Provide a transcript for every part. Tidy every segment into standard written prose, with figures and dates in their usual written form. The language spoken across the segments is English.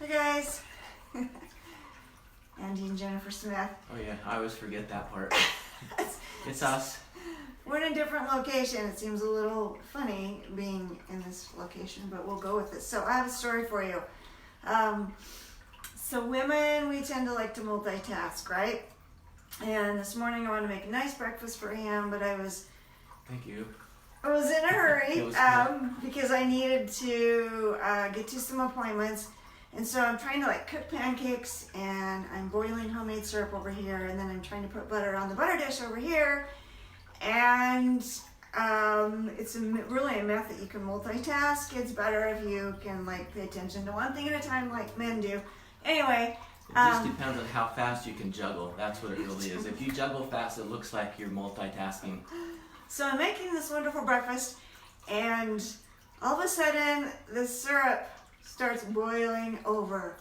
Hi guys. Andy and Jennifer Smith. Oh yeah, I always forget that part. It's us. We're in a different location. It seems a little funny being in this location, but we'll go with it. So I have a story for you. So women, we tend to like to multitask, right? And this morning I wanted to make a nice breakfast for him, but Thank you. I was in a hurry It was good. because I needed to get to some appointments. And so I'm trying to like cook pancakes, and I'm boiling homemade syrup over here, and then I'm trying to put butter on the butter dish over here. And it's really a method you can multitask. It's better if you can like pay attention to one thing at a time like men do. Anyway. It just depends on how fast you can juggle. That's what it really is. If you juggle fast, it looks like you're multitasking. So I'm making this wonderful breakfast, and all of a sudden the syrup starts boiling over.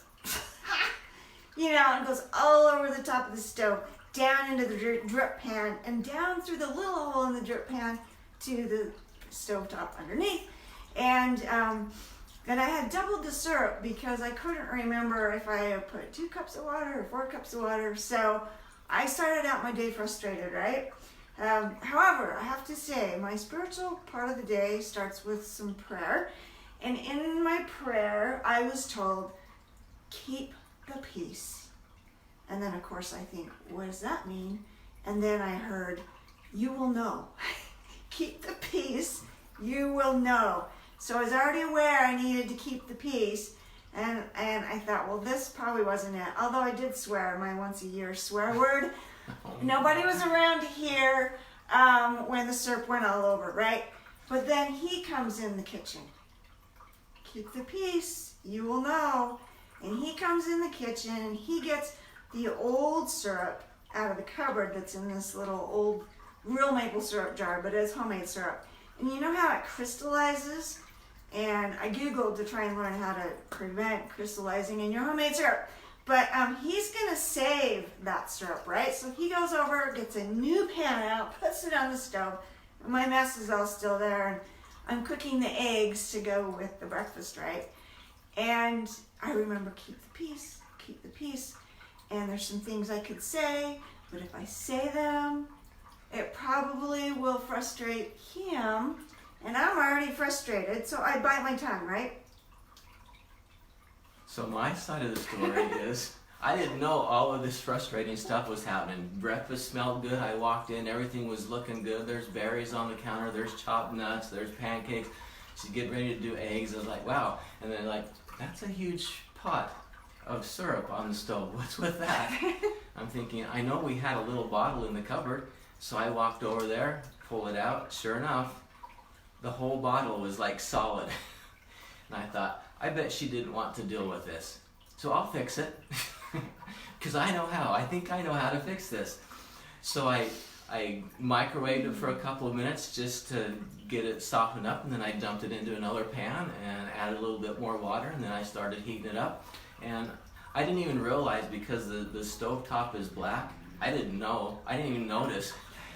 And goes all over the top of the stove, down into the drip pan, and down through the little hole in the drip pan to the stovetop underneath. And then I had doubled the syrup because I couldn't remember if I had put 2 cups of water or 4 cups of water. So I started out my day frustrated, right? However, I have to say, my spiritual part of the day starts with some prayer. And in my prayer, I was told, keep the peace. And then, of course, I think, what does that mean? And then I heard, you will know. Keep the peace, you will know. So I was already aware I needed to keep the peace. And I thought, well, this probably wasn't it. Although I did swear my once a year swear word. Nobody was around to hear when the syrup went all over, right? But then he comes in the kitchen. Keep the peace, you will know. And he comes in the kitchen and he gets the old syrup out of the cupboard that's in this little old real maple syrup jar, but it's homemade syrup. And you know how it crystallizes? And I Googled to try and learn how to prevent crystallizing in your homemade syrup. But he's going to save that syrup, right? So he goes over, gets a new pan out, puts it on the stove. My mess is all still there, and I'm cooking the eggs to go with the breakfast, right? And I remember, keep the peace, keep the peace. And there's some things I could say, but if I say them, it probably will frustrate him. And I'm already frustrated, so I bite my tongue, right? So my side of the story is, I didn't know all of this frustrating stuff was happening. Breakfast smelled good. I walked in, everything was looking good. There's berries on the counter, there's chopped nuts, there's pancakes. She's getting ready to do eggs. I was like, wow. And then that's a huge pot of syrup on the stove. What's with that? I'm thinking, I know we had a little bottle in the cupboard. So I walked over there, pulled it out. Sure enough, the whole bottle was like solid. And I thought, I bet she didn't want to deal with this. So I'll fix it. Because I know how. I think I know how to fix this. So I microwaved it for a couple of minutes just to get it softened up, and then I dumped it into another pan and added a little bit more water, and then I started heating it up. And I didn't even realize, because the stove top is black, I didn't even notice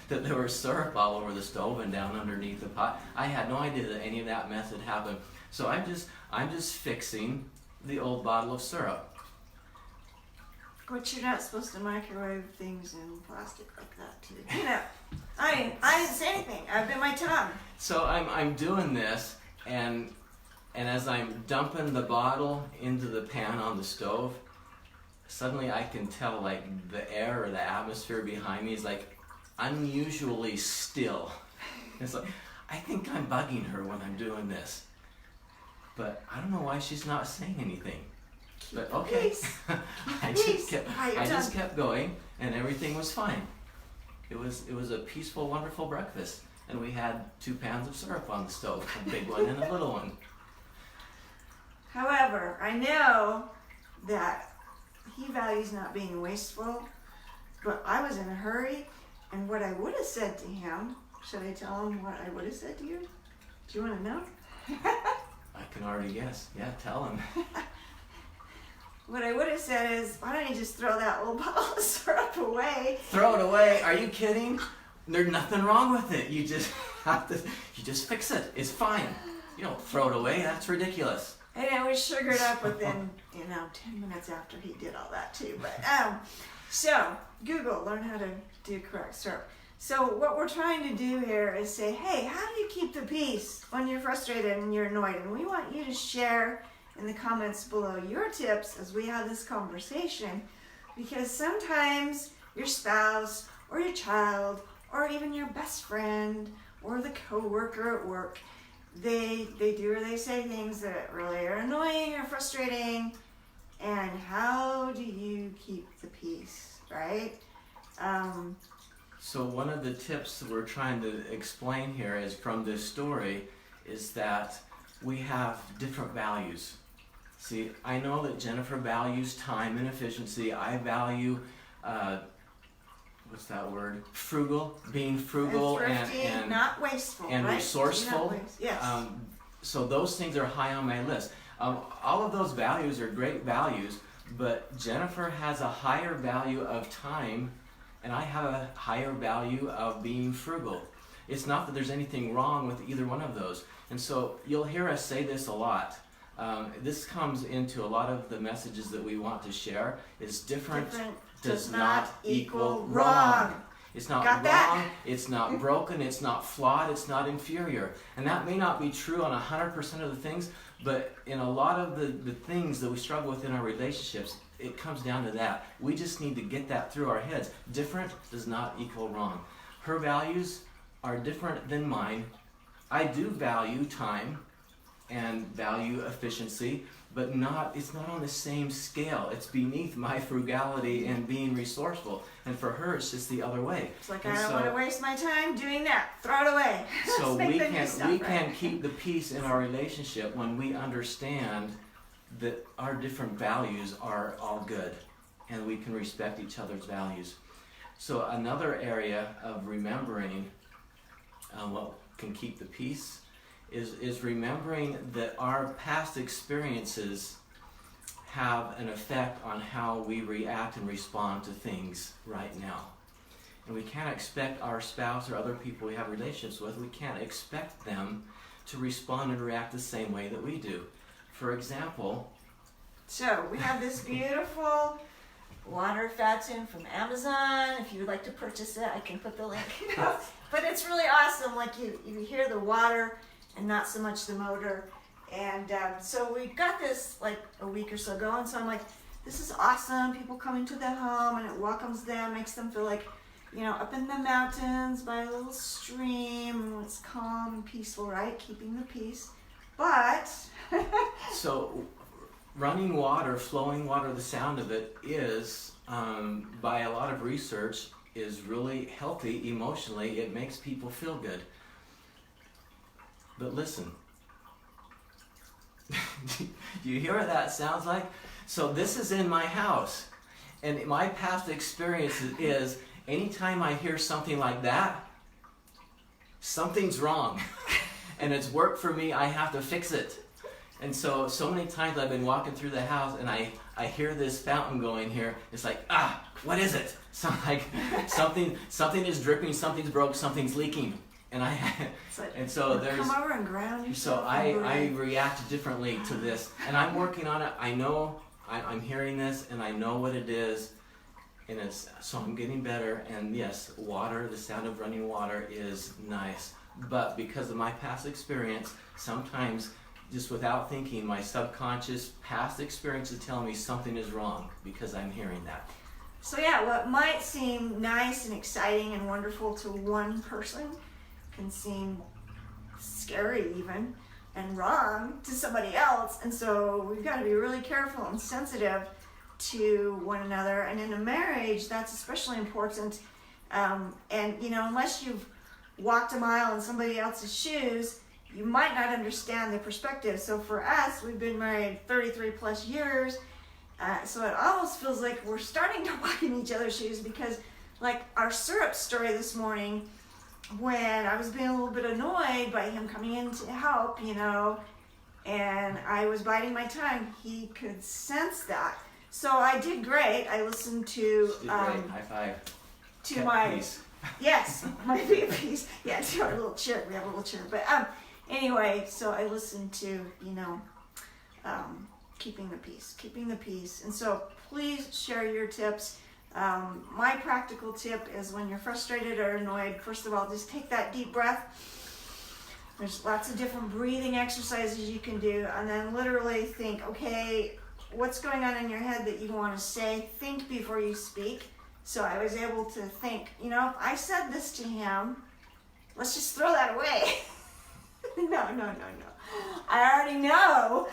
that there was syrup all over the stove and down underneath the pot. I had no idea that any of that mess had happened. So I'm just fixing the old bottle of syrup. But you're not supposed to microwave things in plastic like that, too. I didn't say anything. I bit my tongue. So I'm doing this, and as I'm dumping the bottle into the pan on the stove, suddenly I can tell like the air or the atmosphere behind me is like unusually still. It's like, I think I'm bugging her when I'm doing this. But I don't know why she's not saying anything. But okay, I just kept going, and everything was fine. It was a peaceful, wonderful breakfast, and we had 2 pans of syrup on the stove, a big one and a little one. However, I know that he values not being wasteful, but I was in a hurry, and what I would have said to him, should I tell him what I would have said to you? Do you want to know? I can already guess. Yeah, tell him. What I would have said is, why don't you just throw that old bottle of syrup away? Throw it away? Are you kidding? There's nothing wrong with it. You just fix it. It's fine. You don't throw it away. That's ridiculous. And it was sugared up within, 10 minutes after he did all that too. But so Google, learn how to do correct syrup. So what we're trying to do here is say, hey, how do you keep the peace when you're frustrated and you're annoyed? And we want you to share in the comments below your tips as we have this conversation, because sometimes your spouse or your child or even your best friend or the coworker at work, they do or they say things that really are annoying or frustrating. And how do you keep the peace, right? So one of the tips that we're trying to explain here is from this story is that we have different values. See, I know that Jennifer values time and efficiency. I value, what's that word? Frugal, being frugal and thrifty, and not wasteful, and right? resourceful. Yes. So those things are high on my list. All of those values are great values, but Jennifer has a higher value of time, and I have a higher value of being frugal. It's not that there's anything wrong with either one of those. And so you'll hear us say this a lot. This comes into a lot of the messages that we want to share. Is different does not equal wrong. It's not Got wrong, that? it's not broken, it's not flawed, it's not inferior. And that may not be true on 100% of the things, but in a lot of the things that we struggle with in our relationships, it comes down to that. We just need to get that through our heads. Different does not equal wrong. Her values are different than mine. I do value time and value efficiency, but it's not on the same scale. It's beneath my frugality and being resourceful. And for her, it's just the other way. It's like, I don't want to waste my time doing that. Throw it away. So Let's we make the new stuff, can right? keep the peace in our relationship when we understand that our different values are all good, and we can respect each other's values. So another area of remembering what can keep the peace is remembering that our past experiences have an effect on how we react and respond to things right now. And we can't expect our spouse or other people we have relationships with, we can't expect them to respond and react the same way that we do. For example, so we have this beautiful water fountain from Amazon. If you would like to purchase it, I can put the link. But it's really awesome. Like you hear the water and not so much the motor. And so we got this like a week or so ago, and so I'm like, this is awesome. People come into the home and it welcomes them, makes them feel like, up in the mountains by a little stream, and it's calm and peaceful, right? Keeping the peace. But so running water, flowing water, the sound of it is, by a lot of research, is really healthy emotionally. It makes people feel good. But listen, do you hear what that sounds like? So this is in my house, and my past experience is anytime I hear something like that, something's wrong. And it's worked for me, I have to fix it. And so many times I've been walking through the house and I hear this fountain going here. It's like, what is it? So like something is dripping, something's broke, something's leaking. And so there's come over and ground yourself. So I react differently to this, and I'm working on it. I know I'm hearing this, and I know what it is, and so I'm getting better. And yes, water, the sound of running water is nice, but because of my past experience, sometimes just without thinking, my subconscious past experiences tell me something is wrong because I'm hearing that. So yeah, what might seem nice and exciting and wonderful to one person can seem scary even and wrong to somebody else. And so we've got to be really careful and sensitive to one another. And in a marriage, that's especially important. And unless you've walked a mile in somebody else's shoes, you might not understand the perspective. So for us, we've been married 33 plus years. So it almost feels like we're starting to walk in each other's shoes, because like our syrup story this morning, when I was being a little bit annoyed by him coming in to help, and I was biding my time, he could sense that. So I did great. I listened to Great. High five. To Kept my peace. yes, my piece. Yeah, to our little chair. We have a little chair. But anyway, so I listened to keeping the peace. And so please share your tips. My practical tip is when you're frustrated or annoyed, first of all, just take that deep breath. There's lots of different breathing exercises you can do, and then literally think, okay, what's going on in your head that you want to say? Think before you speak. So I was able to think, if I said this to him, let's just throw that away. No. I already know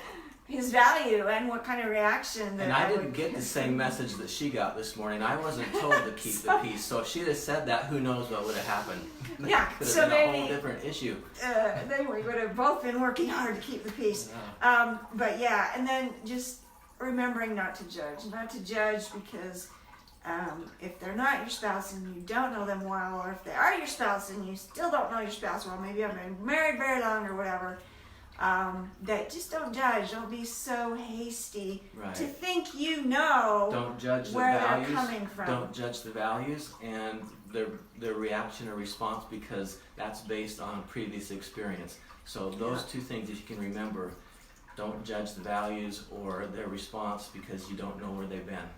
his value and what kind of reaction that And I would didn't get the same message that she got this morning. I wasn't told to keep the peace. So if she'd have said that, who knows what would have happened? Yeah, Could have so been a whole maybe different issue. then we would have both been working hard to keep the peace. But yeah, and then just remembering not to judge because if they're not your spouse and you don't know them well, or if they are your spouse and you still don't know your spouse well, maybe I've been married very long or whatever, that just don't judge. Don't be so hasty to think Don't judge the where values. they're coming from. Don't judge the values and their reaction or response, because that's based on previous experience. So those two things, if you can remember, don't judge the values or their response because you don't know where they've been.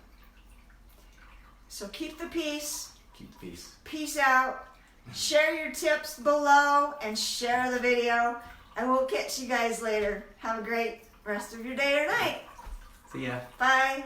So keep the peace. Keep peace. Peace out. Share your tips below and share the video. And we'll catch you guys later. Have a great rest of your day or night. See ya. Bye.